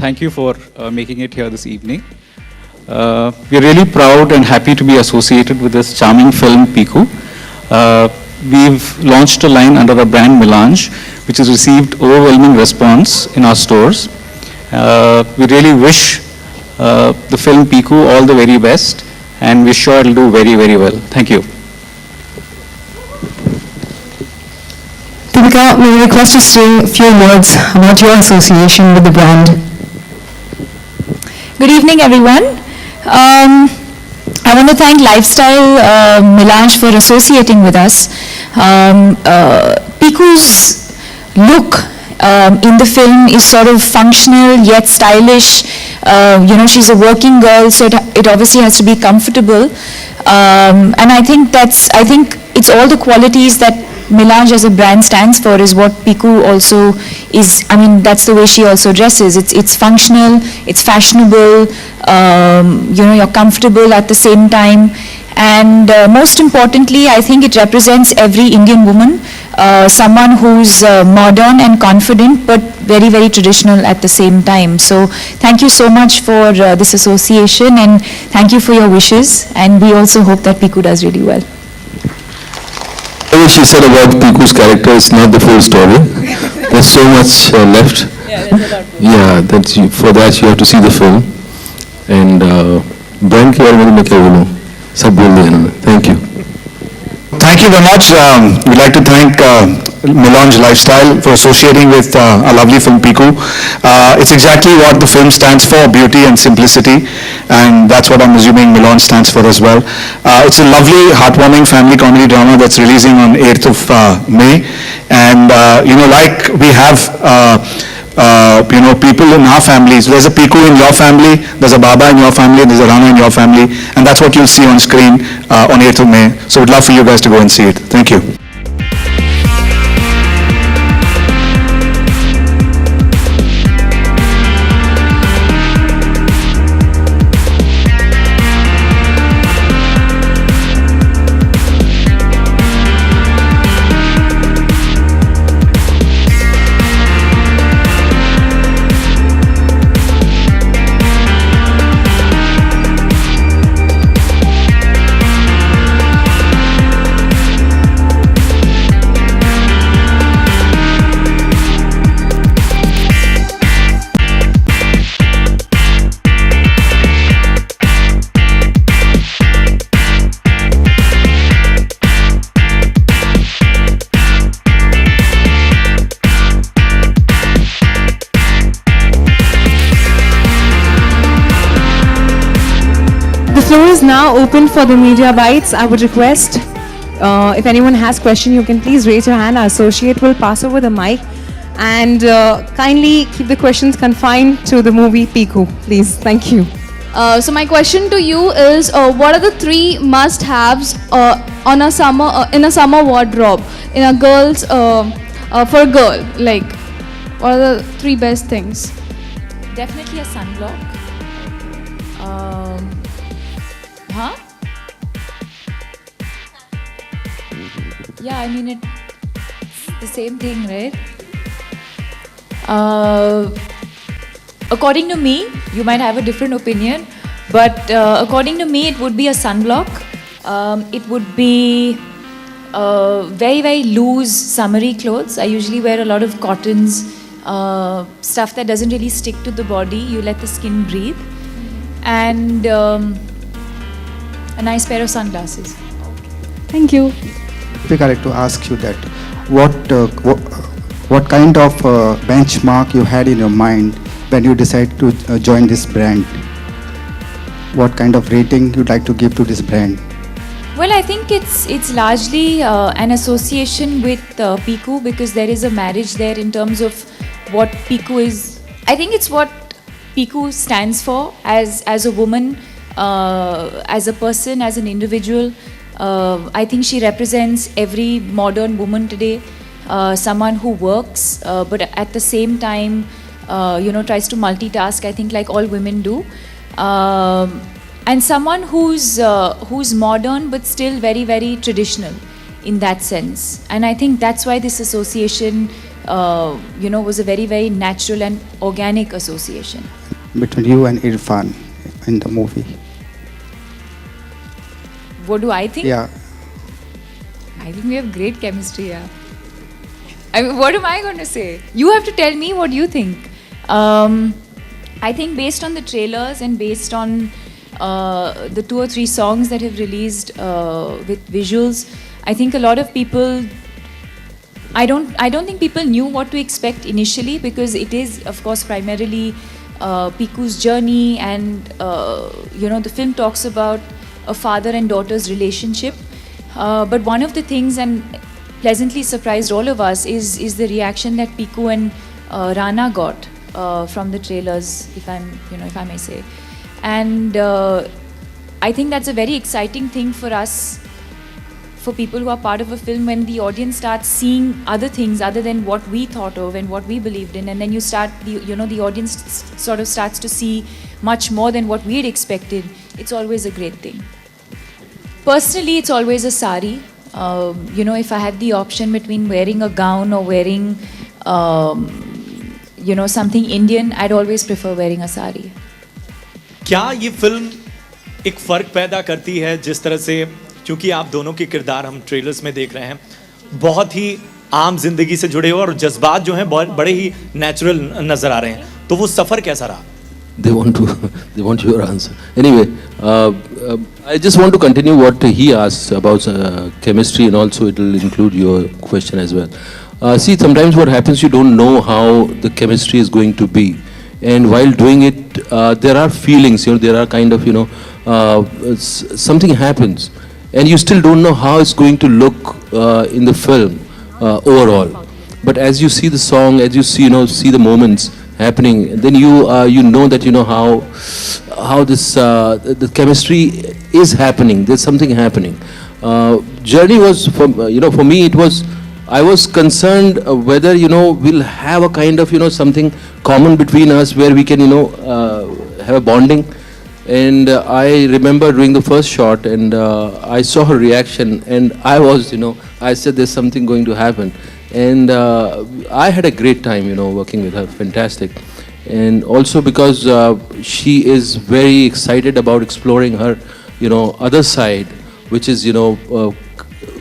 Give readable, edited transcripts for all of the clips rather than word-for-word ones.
thank you for making it here this evening. We're really proud and happy to be associated with this charming film, Piku. We've launched a line under our brand Melange, which has received overwhelming response in our stores. We really wish the film Piku all the very best, and we're sure it'll do very, very well. Thank you. Deepika, we request you to say a few words about your association with the brand. Good evening, everyone. I want to thank Lifestyle Melange for associating with us. Piku's look in the film is sort of functional yet stylish. She's a working girl, so it obviously has to be comfortable. And I think it's all the qualities that Melange as a brand stands for is what Piku also is. I mean, that's the way she also dresses. It's functional, it's fashionable, you're comfortable at the same time. And most importantly, I think it represents every Indian woman, someone who's modern and confident, but very, very traditional at the same time. So thank you so much for this association, and thank you for your wishes. And we also hope that Piku does really well. What she said about Piku's character is not the full story. There's so much left. Yeah, for that you have to see the film. And brand के बारे में मैं क्या बोलूँ? सब बोल दिया इन्होंने. Thank you. Thank you very much. We'd like to thank Melange Lifestyle for associating with a lovely film, Piku. It's exactly what the film stands for, beauty and simplicity, and that's what I'm assuming Melange stands for as well. It's a lovely, heartwarming family comedy drama that's releasing on 8th of May, and like we have people in our families. There's a Piku in your family, there's a Baba in your family, there's a Rana in your family, and that's what you'll see on screen on 8th of May. So we'd love for you guys to go and see it. Thank you. The floor is now open for the media bites. I would request if anyone has question, you can please raise your hand. Our associate will pass over the mic, and kindly keep the questions confined to the movie Piku, please. Thank you. So my question to you is, what are the 3 must-haves on a summer wardrobe in a girl's for a girl? Like, what are the 3 best things? Definitely a sunblock. Yeah, I mean, it's the same thing, right? According to me, you might have a different opinion, but according to me, it would be a sunblock. It would be very, very loose, summery clothes. I usually wear a lot of cottons, stuff that doesn't really stick to the body. You let the skin breathe. And a nice pair of sunglasses. Thank you. I'd like to ask you that what kind of benchmark you had in your mind when you decided to join this brand? What kind of rating you'd like to give to this brand? Well, I think it's largely an association with Piku, because there is a marriage there in terms of what Piku is. I think it's what Piku stands for as a woman, as a person, as an individual. I think she represents every modern woman today, someone who works, but at the same time, tries to multitask, I think, like all women do. And someone who's modern but still very, very traditional in that sense. And I think that's why this association was a very, very natural and organic association. Between you and Irfan in the movie? What do I think? Yeah. I think we have great chemistry, yeah. I mean, what am I going to say? You have to tell me what you think. I think based on the trailers and based on the 2 or 3 songs that have released with visuals, I think a lot of people, I don't think people knew what to expect initially, because it is, of course, primarily Piku's journey, and the film talks about a father and daughter's relationship. But one of the things, and pleasantly surprised all of us, is the reaction that Piku and Rana got from the trailers, if I may say. And I think that's a very exciting thing for us, for people who are part of a film, when the audience starts seeing other things other than what we thought of and what we believed in, and then the audience sort of starts to see much more than what we had expected. It's always a great thing. Personally, it's always a sari. If I had the option between wearing a gown or wearing something Indian, I'd always prefer wearing a sari. क्या ये film एक फ़र्क पैदा करती है जिस तरह से, क्योंकि आप दोनों के किरदार हम ट्रेलर्स में देख रहे हैं, बहुत ही आम जिंदगी से जुड़े हुए और जज्बात जो हैं बहुत बड़े ही नेचुरल नज़र आ रहे हैं, तो वो सफ़र कैसा रहा? They want your answer. Anyway, I just want to continue what he asked about chemistry, and also it will include your question as well. See, sometimes what happens, you don't know how the chemistry is going to be, and while doing it, there are feelings. There are kind of something happens, and you still don't know how it's going to look in the film overall. But as you see the song, as you see the moments happening, then you know that how this the chemistry is happening. There's something happening. Journey was for me, it was, I was concerned whether we'll have a kind of something common between us where we can have a bonding. And I remember doing the first shot, and I saw her reaction, and I was I said there's something going to happen. And I had a great time, working with her, fantastic. And also because she is very excited about exploring her, other side, which is,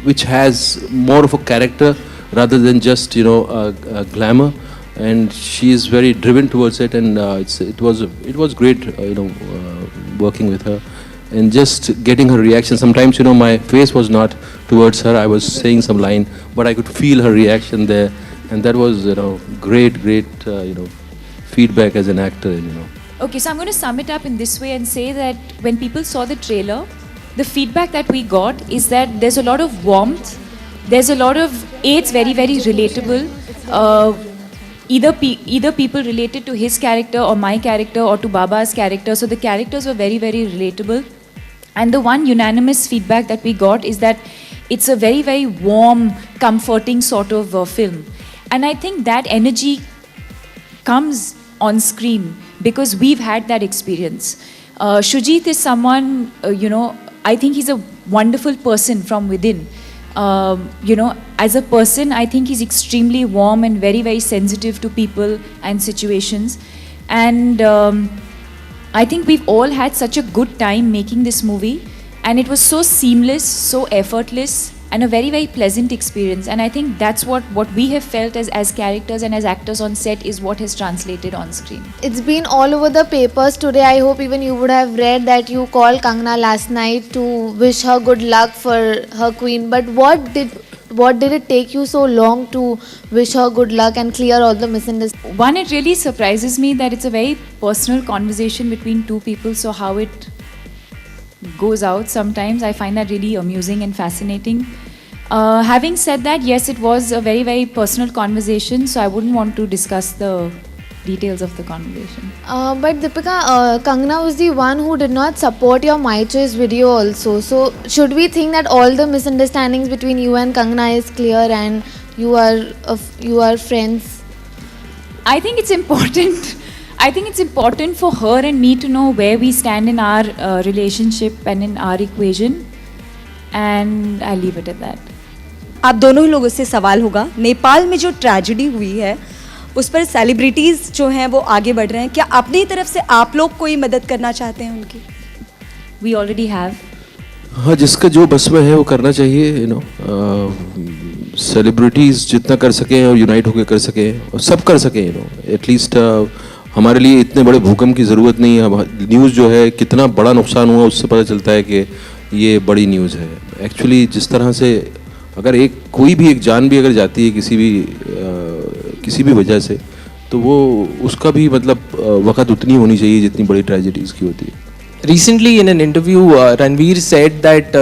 which has more of a character rather than just, a glamour. And she is very driven towards it, and it was great, working with her. And just getting her reaction. Sometimes, my face was not towards her. I was saying some line, but I could feel her reaction there. And that was, great, feedback as an actor, Okay, so I'm going to sum it up in this way and say that when people saw the trailer, the feedback that we got is that there's a lot of warmth. There's a lot of, it's very, very relatable. Either people related to his character or my character or to Baba's character. So the characters were very, very relatable. And the one unanimous feedback that we got is that it's a very, very warm, comforting sort of film. And I think that energy comes on screen because we've had that experience. Shujit is someone, I think he's a wonderful person from within. As a person, I think he's extremely warm and very, very sensitive to people and situations. And I think we've all had such a good time making this movie, and it was so seamless, so effortless, and a very, very pleasant experience. And I think that's what we have felt as characters and as actors on set is what has translated on screen. It's been all over the papers today. I hope even you would have read that you called Kangana last night to wish her good luck for her queen. But what did it take you so long to wish her good luck and clear all the misunderstandings? One, it really surprises me that it's a very personal conversation between two people. So how it goes out sometimes, I find that really amusing and fascinating. Having said that, yes, it was a very, very personal conversation, so I wouldn't want to discuss the details of the conversation. But Deepika, Kangana was the one who did not support your My Choice video also. So should we think that all the misunderstandings between you and Kangana is clear and you are friends? I think it's important. I think it's important for her and me to know where we stand in our relationship and in our equation, and I'll leave it at that. आप दोनों ही लोगों से सवाल होगा, नेपाल में जो tragedy हुई है उस पर सेलिब्रिटीज़ जो हैं वो आगे बढ़ रहे हैं, क्या अपनी तरफ से आप लोग कोई मदद करना चाहते हैं उनकी? We already have. हाँ, जिसका जो बस में है वो करना चाहिए, यू नो. सेलिब्रिटीज़ जितना कर सकें और यूनाइट होकर कर सकें और सब कर सकें, यू नो. एटलीस्ट हमारे लिए इतने बड़े भूकंप की ज़रूरत नहीं है. न्यूज़ जो है कितना बड़ा नुकसान हुआ उससे पता चलता है कि ये बड़ी न्यूज़ है. एक्चुअली जिस तरह से अगर कोई भी एक जान भी अगर जाती है किसी भी वजह से, तो वो उसका भी मतलब वक़्त उतनी होनी चाहिए जितनी बड़ी ट्रेजेडीज़ की होती है. Recently, in an interview, Ranveer said that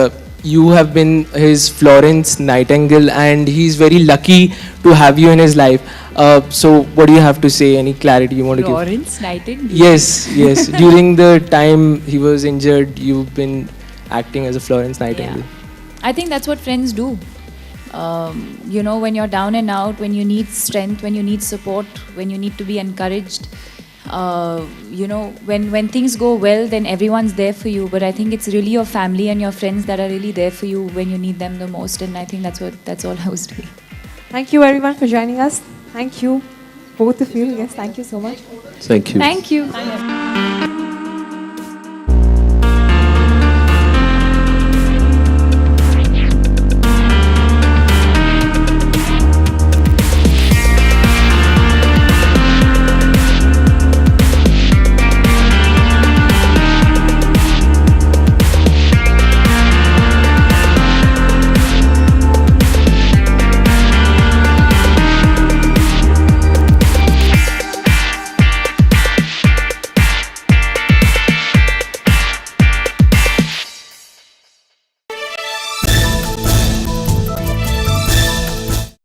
you have been his Florence Nightingale, and he's very lucky to have you in his life. So, what do you have to say? Any clarity you want to give? Florence Nightingale? Yes. During the time he was injured, you've been acting as a Florence Nightingale. I think that's what friends do. You know, when you're down and out, when you need strength, when you need support, when you need to be encouraged. You know, when things go well, then everyone's there for you. But I think it's really your family and your friends that are really there for you when you need them the most. And I think that's all I was doing. Thank you everyone for joining us. Thank you, both of you. Yes, thank you so much. Thank you. Thank you.